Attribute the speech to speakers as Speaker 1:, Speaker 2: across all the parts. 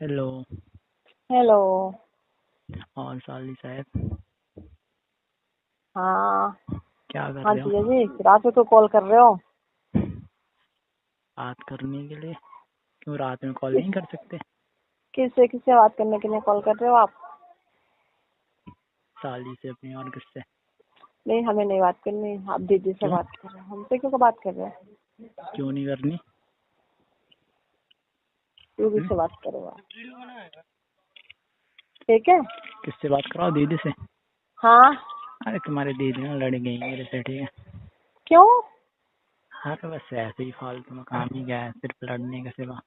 Speaker 1: Hello.
Speaker 2: Hello.
Speaker 1: और साली साहब
Speaker 2: हाँ।
Speaker 1: क्या कर
Speaker 2: हाँ
Speaker 1: रहे
Speaker 2: जीजा
Speaker 1: हो?
Speaker 2: जी, रात में तो कॉल कर रहे हो?
Speaker 1: बात करने के लिए? क्यों रात में कॉल
Speaker 2: किस
Speaker 1: नहीं कर सकते?
Speaker 2: किससे किससे बात करने के लिए कॉल कर रहे हो आप?
Speaker 1: साली से अपनी, और किससे?
Speaker 2: नहीं, हमें नहीं बात करनी। आप दीदी से
Speaker 1: क्यों?
Speaker 2: बात कर रहे हो, हमसे क्यों बात कर रहे हो?
Speaker 1: क्यों नहीं करनी?
Speaker 2: दीदी
Speaker 1: हुँ?
Speaker 2: से बात करो आप। ठीक है।
Speaker 1: किससे बात कराओ? दीदी से?
Speaker 2: हाँ।
Speaker 1: अरे तुम्हारी दीदी ना लड़ गई मेरे से, ठीक है?
Speaker 2: क्यों?
Speaker 1: अरे बस ऐसे ही, फालतू में काम ही क्या है सिर्फ लड़ने के सिवा।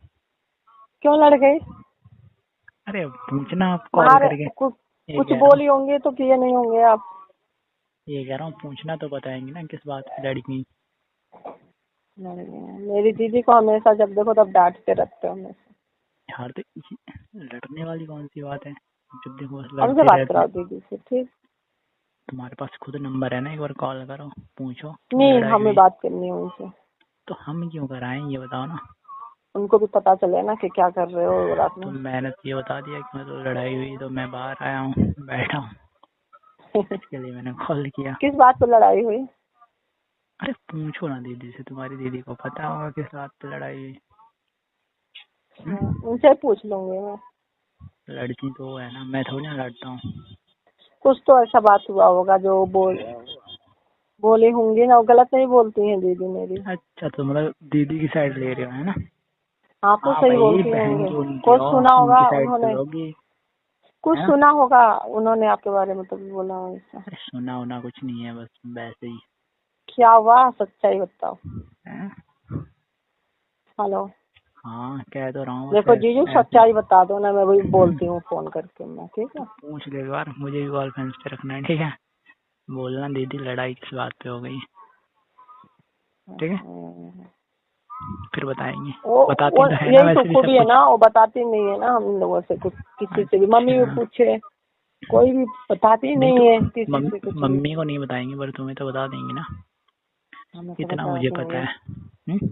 Speaker 2: क्यों लड़ गई?
Speaker 1: अरे पूछना आप कॉल
Speaker 2: बाहर
Speaker 1: करके। ये
Speaker 2: कुछ
Speaker 1: कह रहा हूँ,
Speaker 2: बोली होंगे तो किए नहीं होंगे आप।
Speaker 1: पूछना तो बताएंगे ना किस बात पे लड़ गई।
Speaker 2: लड़ गए हैं। मेरी दीदी को हमेशा जब देखो तब डांटते रहते हो हमेशा।
Speaker 1: यार तो लड़ने वाली कौन सी बात है? जब देखो बस
Speaker 2: हमसे
Speaker 1: लड़ते
Speaker 2: बात
Speaker 1: रहते
Speaker 2: कराओ
Speaker 1: हैं।
Speaker 2: दीदी से, ठीक?
Speaker 1: तुम्हारे पास खुद नंबर है ना, एक बार कॉल करो, पूछो क्यों
Speaker 2: नहीं,
Speaker 1: लड़ाई
Speaker 2: हमें
Speaker 1: हुई।
Speaker 2: बात करनी है उनसे।
Speaker 1: तो हम क्यों कराएं, ये बताओ ना।
Speaker 2: उनको भी पता चले ना कि क्या कर रहे हो रात
Speaker 1: तो
Speaker 2: में।
Speaker 1: मैंने तो ये बता दिया कि मतलब लड़ाई हुई तो मैं बाहर आया हूँ, बैठा हूँ, इसके लिए मैंने कॉल किया।
Speaker 2: किस बात पे लड़ाई हुई?
Speaker 1: अरे पूछो ना दीदी से, तुम्हारी दीदी को पता होगा किस बात पे लड़ाई हुई।
Speaker 2: उनसे पूछ लूंगी मैं।
Speaker 1: लड़की तो वो है ना, मैं थोड़ी ना लड़ता हूँ।
Speaker 2: कुछ तो ऐसा बात हुआ होगा जो बोली होंगी ना, वो गलत नहीं बोलती हैं दीदी मेरी।
Speaker 1: अच्छा, तो मतलब दीदी की साइड ले रहे हो, है ना?
Speaker 2: हाँ, तो
Speaker 1: हाँ
Speaker 2: सही
Speaker 1: भाई,
Speaker 2: बोलती
Speaker 1: बहन
Speaker 2: होंगे।
Speaker 1: जो उनकी
Speaker 2: कुछ
Speaker 1: हो,
Speaker 2: सुना
Speaker 1: उनकी
Speaker 2: होगा
Speaker 1: साइड तो
Speaker 2: उन्होंने।
Speaker 1: लोगी,
Speaker 2: कुछ
Speaker 1: है ना?
Speaker 2: सुना होगा उन्होंने आपके बारे में, तभी बोला हो ऐसा।
Speaker 1: अरे सुना होना कुछ नहीं है, बस वैसे ही
Speaker 2: क्या हुआ, सच्चाई बताओ।
Speaker 1: है।
Speaker 2: हेलो।
Speaker 1: हाँ कह तो रहा हूँ, बस
Speaker 2: देखो जीजू,
Speaker 1: ऐसे ऐसे।
Speaker 2: सच्चाई बता दो ना, मैं वही बोलती हूँ फोन करके मैं, ठीक
Speaker 1: तो
Speaker 2: है?
Speaker 1: पूछ ले एक बार, मुझे भी कॉल फ्रेंड्स पे रखना है, ठीक है? बोलना दीदी लड़ाई किस बात पे हो गई, ठीक है? फिर बताएंगे।
Speaker 2: वो
Speaker 1: बताती तो है ना
Speaker 2: यही तो
Speaker 1: वैसे भी सब
Speaker 2: खूबी है
Speaker 1: कुछ।
Speaker 2: ना, वो बताती नहीं है ना हम लोगों से कुछ, किसी से भी। मम्मी भी
Speaker 1: अच्छा,
Speaker 2: पूछे, कोई भी बताती
Speaker 1: नहीं
Speaker 2: नहीं
Speaker 1: तो
Speaker 2: है किसी से कुछ भी।
Speaker 1: मम्मी को नहीं बताएंगे, पर तुम्हें तो बता देंगे ना।
Speaker 2: हमें तो
Speaker 1: इतना
Speaker 2: बता
Speaker 1: मुझे पता
Speaker 2: देंगे।
Speaker 1: है। हम्म?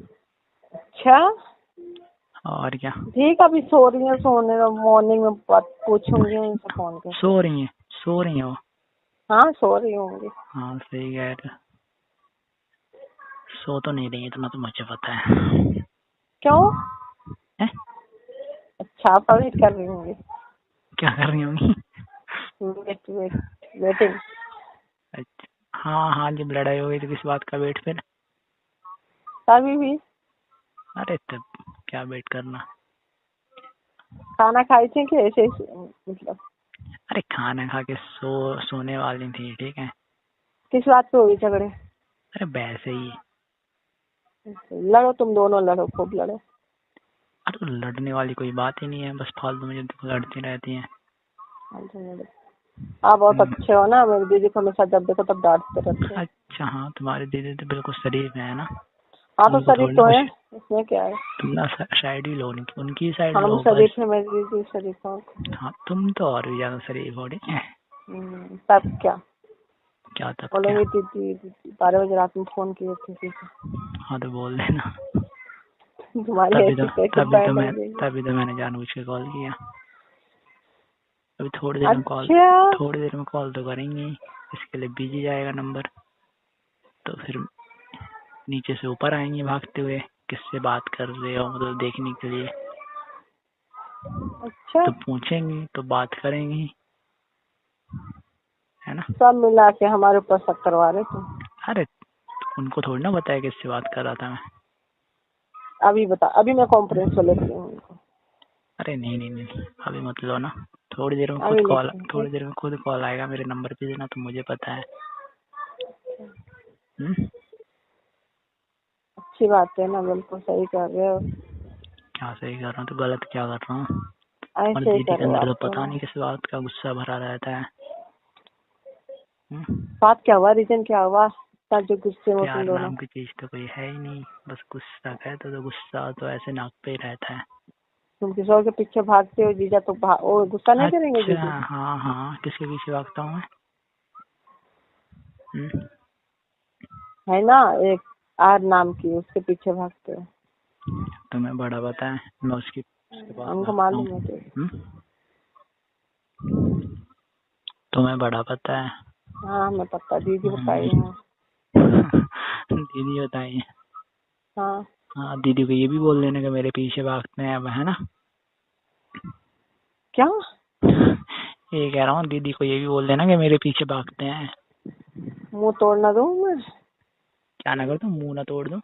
Speaker 2: अच्छा।
Speaker 1: और क्या?
Speaker 2: ठीक, अभी सो रही है, सोने दो, मॉर्निंग में पूछूंगी उनसे फोन करके।
Speaker 1: सो रही है? सो रही है वो?
Speaker 2: हाँ, सो रही होंगी।
Speaker 1: हाँ सही कह रहे हो। सो तो नहीं रही, इतना तो मुझे पता है।
Speaker 2: क्यों?
Speaker 1: हैं?
Speaker 2: अच्छा, आप वेट कर रही होंगी।
Speaker 1: क्या कर रही होंगी?
Speaker 2: Wait wait waiting.
Speaker 1: अच्छा, हाँ हाँ, जब लड़ाई हो गई तो किस बात का वेट फिर?
Speaker 2: अभी भी।
Speaker 1: अरे तब क्या वेट करना।
Speaker 2: खाना खाई थी कि ऐसे ही मतलब?
Speaker 1: अरे खाना खा के सोने वाली थी, ठीक है?
Speaker 2: किस बात पे हुई झगड़े?
Speaker 1: अरे वैसे ही।
Speaker 2: लड़ो, तुम दोनों लड़ो, खूब लड़ो।
Speaker 1: अरे तो लड़ने वाली कोई बात ही नहीं है, बस फालतू में जब लड़ती रहती हैं।
Speaker 2: आप बहुत
Speaker 1: हम्म,
Speaker 2: अच्छे हो ना, मेरी दीदी को हमेशा जब देखो तब डांटते रहते हो।
Speaker 1: अच्छा हाँ, तुम्हारी दीदी तो बिल्कुल शरीफ है ना?
Speaker 2: हाँ, तो
Speaker 1: उनको
Speaker 2: शरीफ
Speaker 1: थोड़ी ना
Speaker 2: तो है,
Speaker 1: कुछ।
Speaker 2: इसमें क्या है।
Speaker 1: तुम ना साइड ही लो, उनकी साइड
Speaker 2: हम
Speaker 1: लो बस।
Speaker 2: शरीफ है, मेरी दीदी शरीफ हो।
Speaker 1: हाँ तुम तो और भी ज्यादा शरीफ हो रही है।
Speaker 2: तब क्या
Speaker 1: क्या तब क्या?
Speaker 2: बोलेंगे? दीदी दीदी 12 बजे रात में फोन किए थे किसी
Speaker 1: हाँ तो बोल देना।
Speaker 2: से। तुम्हारी
Speaker 1: तभी तो
Speaker 2: ऐसी कैसे
Speaker 1: तभी तो
Speaker 2: बैंड
Speaker 1: मैं
Speaker 2: हो गई है।
Speaker 1: तभी तो मैंने जानबूझ के कॉल किया। अभी थोड़ी देर में कॉल,
Speaker 2: अच्छा।
Speaker 1: थोड़ी देर में कॉल तो करेंगे। इसके लिए बिजी जाएगा नंबर, तो फिर नीचे से ऊपर आएंगे भागते हुए, किससे बात कर रहे हो मतलब देखने के लिए।
Speaker 2: अच्छा,
Speaker 1: तो पूछेंगे तो बात करेंगे, है ना?
Speaker 2: सब मिला के हमारे ऊपर शक करवा रहे तुम।
Speaker 1: अरे उनको थोड़ी ना बताया किससे बात कर रहा था मैं।
Speaker 2: अभी बता, अभी मैं कॉन्फ्रेंस पे लेती हूँ उनको।
Speaker 1: अरे नहीं नहीं नहीं, अभी मत लो ना।
Speaker 2: अभी लेती हूँ,
Speaker 1: थोड़ी
Speaker 2: ठीक।
Speaker 1: देर में खुद कॉल आएगा मेरे नंबर पे देना, तो मुझे पता है। हम्म?
Speaker 2: अच्छी बात है ना, बिल्कुल सही कर रहे हो।
Speaker 1: क्या सही कर रहा हूँ तो गलत क्या कर रहा हूँ? और
Speaker 2: ऐसे ही
Speaker 1: दीदी के
Speaker 2: करो
Speaker 1: अंदर
Speaker 2: आप
Speaker 1: तो
Speaker 2: तो
Speaker 1: पता
Speaker 2: ना।
Speaker 1: नहीं किस बात का गुस्सा भरा रहता है।
Speaker 2: बात क्या हुआ, रीजन क्या हुआ इतना जो गुस्से में तुम
Speaker 1: प्यार
Speaker 2: दोनों?
Speaker 1: नाम की चीज तो कोई है ही नहीं, बस गुस्सा कहते तो गुस्सा तो ऐसे नाक पे ही रहता है।
Speaker 2: तुम किसी और के पीछे भागते हो जीजा, तो वो गुस्सा नहीं करेंगे
Speaker 1: अच्छा,
Speaker 2: दीदी?
Speaker 1: हाँ हाँ, किसके पीछे भागता हूँ मैं? हम्म?
Speaker 2: है ना, एक आर नाम की, उसके पीछे भागते हो।
Speaker 1: तुम्हें बड़ा पता है, मैं उसकी उसके बाद
Speaker 2: हमको
Speaker 1: भागता
Speaker 2: मालूम
Speaker 1: हूँ।
Speaker 2: है तो।
Speaker 1: तुम्हें बड़ा पता है।
Speaker 2: हाँ हमें पता, दीदी बताई है।
Speaker 1: दीदी बताई है।
Speaker 2: हाँ
Speaker 1: हाँ, दीदी को ये भी बोल देना कि मेरे पीछे भागते हैं अब, है ना।
Speaker 2: क्या?
Speaker 1: ये कह रहा हूँ, दीदी को ये भी बोल देना कि मेरे पीछे भागते हैं।
Speaker 2: मुंह तोड़ना दूं मैं?
Speaker 1: क्या ना कर दूं, मुंह ना तोड़ दूं?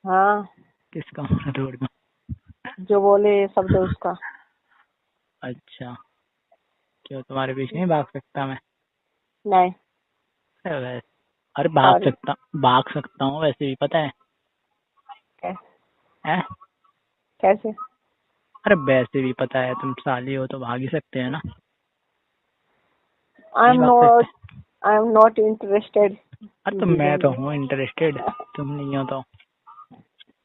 Speaker 2: हाँ,
Speaker 1: किसका मुंह ना तोड़ दूं?
Speaker 2: जो बोले ये शब्द उसका।
Speaker 1: अच्छा, क्यों तुम्हारे पीछे नहीं भाग सकता मैं?
Speaker 2: नहीं।
Speaker 1: अरे अरे
Speaker 2: सॉरी।
Speaker 1: भाग सकता हूँ वैसे भी, पता है। हैं?
Speaker 2: कैसे?
Speaker 1: अरे वैसे भी पता है, तुम साली हो तो भाग ही सकते हैं ना।
Speaker 2: आई
Speaker 1: नहीं
Speaker 2: एम
Speaker 1: भाग
Speaker 2: नॉट,
Speaker 1: सकते?
Speaker 2: I am not interested.
Speaker 1: अरे तो मैं तो हूँ इंटरेस्टेड, तुम नहीं हो तो।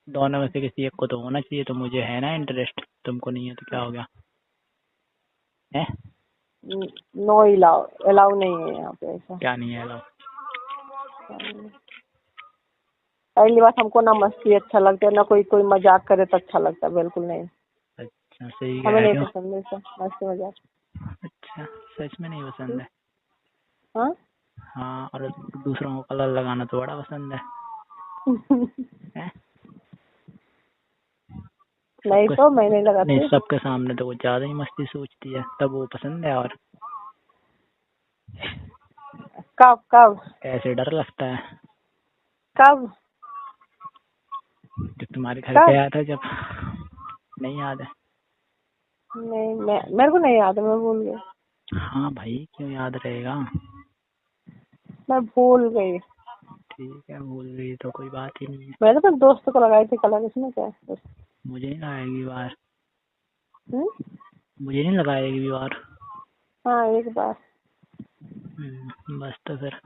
Speaker 1: दोनों में से किसी एक को तो होना चाहिए, तो मुझे है ना इंटरेस्ट, तुमको नहीं है तो क्या हो गया है?
Speaker 2: नो अलाउ, अलाउ नहीं है यहाँ पे ऐसा।
Speaker 1: क्या नहीं है? लो,
Speaker 2: पहली बात, हमको ना मस्ती अच्छा लगता है, ना कोई कोई मजाक करे तो अच्छा लगता है, बिल्कुल नहीं।
Speaker 1: अच्छा सही कह
Speaker 2: हमें नहीं
Speaker 1: रहे हो।
Speaker 2: पसंद है सब मस्ती मजाक।
Speaker 1: अच्छा, सच में नहीं पसंद है?
Speaker 2: हाँ।
Speaker 1: हाँ, और दूसरों को कलर लगाना तो बड़ा पसंद है?
Speaker 2: नहीं
Speaker 1: सबके
Speaker 2: तो मैं नहीं
Speaker 1: नहीं,
Speaker 2: लगाती।
Speaker 1: सबके सामने तो कुछ ज्यादा ही मस्ती सोचती है, तब वो पसंद है। और
Speaker 2: कब कब?
Speaker 1: ऐसे डर लगता है
Speaker 2: कब?
Speaker 1: जब तुम्हारे घर पे
Speaker 2: कब?
Speaker 1: आया था, जब। नहीं याद है?
Speaker 2: नहीं, मेरे को नहीं याद है, मैं भूल गई।
Speaker 1: हाँ भाई, क्यों याद रहेगा।
Speaker 2: मैं भूल गई।
Speaker 1: ठीक है, भूल गई तो कोई बात ही नहीं है।
Speaker 2: मैंने तो दोस्त को लगाई थी कलर, इसमें क्या है?
Speaker 1: मुझे नहीं लगाएगी बार।
Speaker 2: हम्म?
Speaker 1: मुझे नहीं लगाएगी बार।
Speaker 2: हाँ एक बार।
Speaker 1: बस तो फिर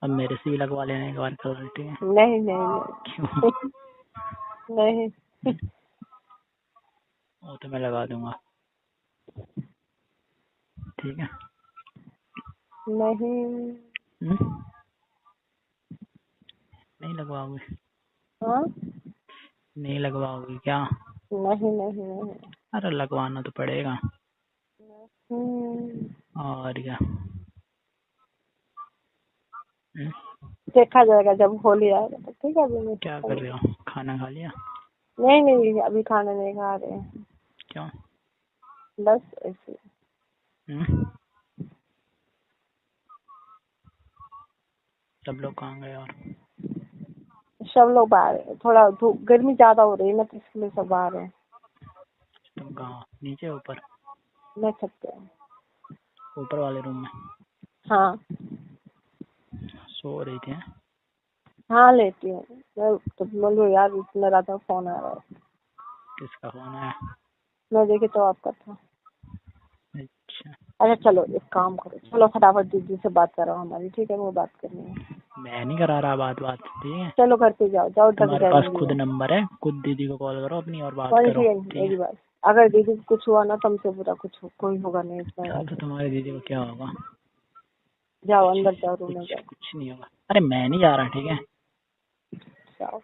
Speaker 1: अब मेरे से भी लगवा लेने एक बार कलर, ठीक है?
Speaker 2: नहीं नहीं
Speaker 1: क्यों?
Speaker 2: नहीं। नहीं।
Speaker 1: वो तो मैं लगा दूंगा, ठीक है।
Speaker 2: नहीं।
Speaker 1: नहीं लगवाओगी?
Speaker 2: हाँ।
Speaker 1: नहीं लगवाओगी क्या?
Speaker 2: नहीं नहीं नहीं।
Speaker 1: अरे लगवाना तो पड़ेगा,
Speaker 2: हम्म,
Speaker 1: और क्या।
Speaker 2: देखा जाएगा जब होली आएगा तो, ठीक है, अभी नहीं
Speaker 1: क्या
Speaker 2: सोचा
Speaker 1: कर
Speaker 2: नहीं।
Speaker 1: रहे हो, खाना खा लिया?
Speaker 2: नहीं नहीं, अभी खाना नहीं खा रहे हैं।
Speaker 1: क्यों?
Speaker 2: बस ऐसे।
Speaker 1: हम्म? सब लोग कहाँ गए? और
Speaker 2: सब लोग बाहर हैं, थोड़ा धूप गर्मी ज्यादा हो रही है ना, तो इसलिए सब बाहर हैं।
Speaker 1: तुम कहाँ, नीचे ऊपर?
Speaker 2: मैं छत पे हूँ।
Speaker 1: ऊपर वाले रूम में
Speaker 2: हाँ।
Speaker 1: सो रही थी?
Speaker 2: हाँ लेती हूँ मैं, तो बोलो यार इतना रात में फोन आ रहा है।
Speaker 1: किसका फोन है?
Speaker 2: मैं देखी तो आपका था।
Speaker 1: अच्छा,
Speaker 2: अच्छा चलो एक काम करो, चलो फटाफट दीदी से बात करो हमारी, ठीक है, वो बात करनी है।
Speaker 1: मैं नहीं करा रहा बात, ठीक है।
Speaker 2: चलो घर पे जाओ, जाओ थक
Speaker 1: तुम्हारे पास
Speaker 2: जाएंगी
Speaker 1: खुद
Speaker 2: वो।
Speaker 1: नंबर है, खुद दीदी को कॉल करो अपनी और बात
Speaker 2: कौन
Speaker 1: करो,
Speaker 2: सी है
Speaker 1: ठीक है।
Speaker 2: मेरी बात? अगर दीदी को कुछ हुआ ना, तुमसे बुरा कुछ कोई होगा नहीं, इसमें
Speaker 1: चल,
Speaker 2: याद
Speaker 1: तो
Speaker 2: है।
Speaker 1: तुम्हारी दीदी को क्या होगा?
Speaker 2: जाओ
Speaker 1: कुछ
Speaker 2: अंदर, जाओ रूम में
Speaker 1: कुछ
Speaker 2: जाओ।
Speaker 1: कुछ नहीं होगा। अरे मैं नहीं जा रहा, ठीक है।
Speaker 2: जाओ।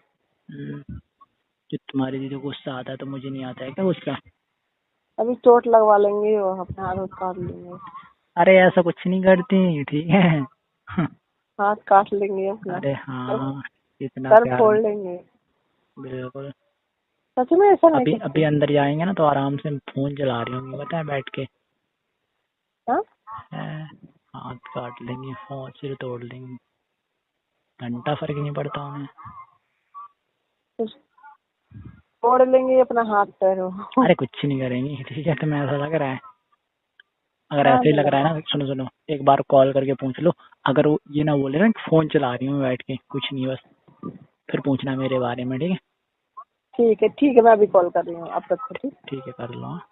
Speaker 1: जो तुम्हारी दीदी को गुस्सा आता है तो मुझे नहीं आता है क्या गुस्सा?
Speaker 2: अभी चोट लगवा लेंगे और अपना हाथ काट लेंगे।
Speaker 1: अरे ऐसा कुछ नहीं करती, ठीक है।
Speaker 2: हाथ काट लेंगे अपना।
Speaker 1: अरे हाँ, इतना
Speaker 2: सर
Speaker 1: प्यार।
Speaker 2: फोड़ लेंगे।
Speaker 1: बिल्कुल।
Speaker 2: सच में ऐसा नहीं
Speaker 1: अभी
Speaker 2: करते।
Speaker 1: अभी अंदर जाएंगे ना तो आराम से फोन चला रही होंगी, पता है, बैठ के।
Speaker 2: हाँ।
Speaker 1: हैं? हाथ काट लेंगी, फोन सिर तोड़ लेंगी, घंटा फर्क नहीं पड़ता उन्हें।
Speaker 2: कुछ तोड़ लेंगे अपना हाथ पैर।
Speaker 1: अरे कुछ नहीं करेंगी, ठीक है, तुम्हें ऐसा लग रहा है? अगर
Speaker 2: हाँ
Speaker 1: ऐसे ही
Speaker 2: नहीं
Speaker 1: लग रहा है
Speaker 2: लगा।
Speaker 1: ना, सुनो सुनो, एक बार कॉल करके पूछ लो। अगर वो ये ना बोले ना फोन चला रही हूँ बैठ के, कुछ नहीं, बस फिर पूछना मेरे बारे में, ठीक है।
Speaker 2: ठीक है ठीक है, मैं अभी कॉल कर रही हूँ आप तक को, ठीक।
Speaker 1: ठीक है, कर लो, हाँ।